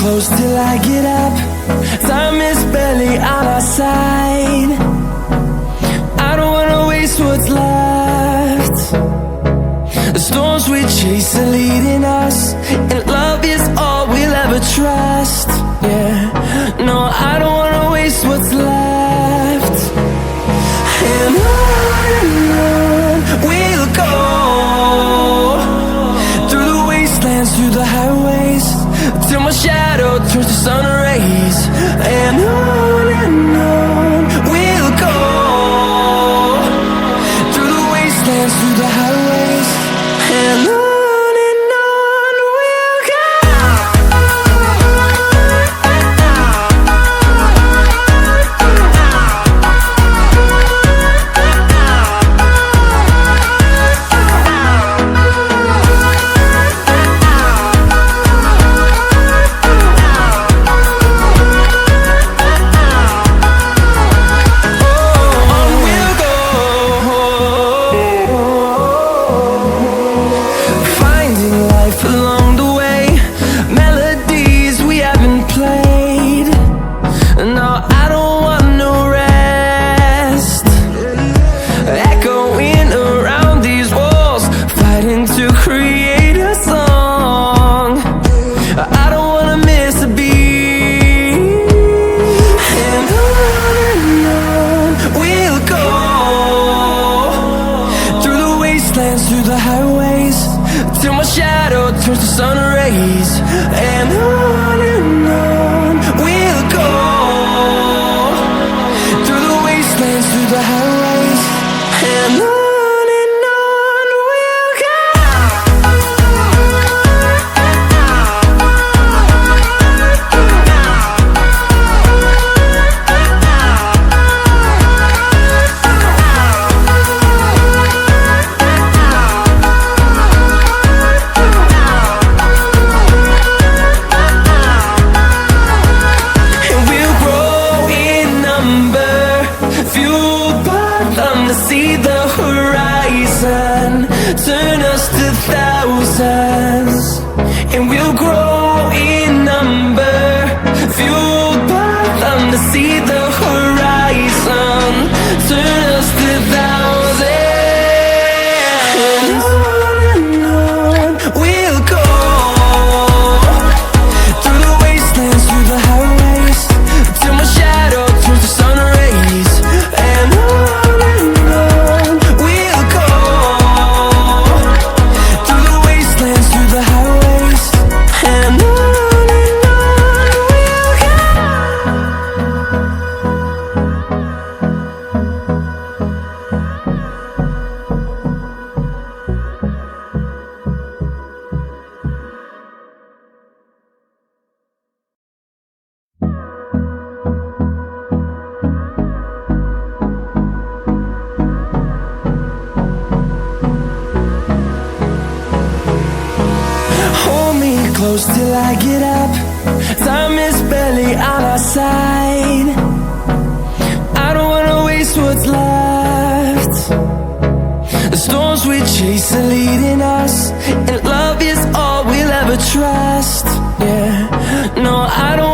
close till I get up. Time is barely on our side. I don't wanna waste what's left. The storms we chase are leading us, and love is all we'll ever trust. Yeah, no, I don't wanna waste what's left. And on we'll go, through the wastelands, through the highways, till my shadow turns to sun rays. And on we'll go, through the wastelands, through the highways, and on we'll go. Through the highways, till my shadow turns to sun rays. And on we'll go, through the wastelands, through the highways, and on we'll go. See the horizon, turn us to thousands, and we'll grow in number, fueled by them to see the horizon, turn us to thousands. And on we'll go, through the wastelands, through the highways, till my shadow turns to sun rays. And close till I get up. Time is barely on our side. I don't wanna waste what's left. The storms we chase are leading us, and love is all we'll ever trust. Yeah, no, I don't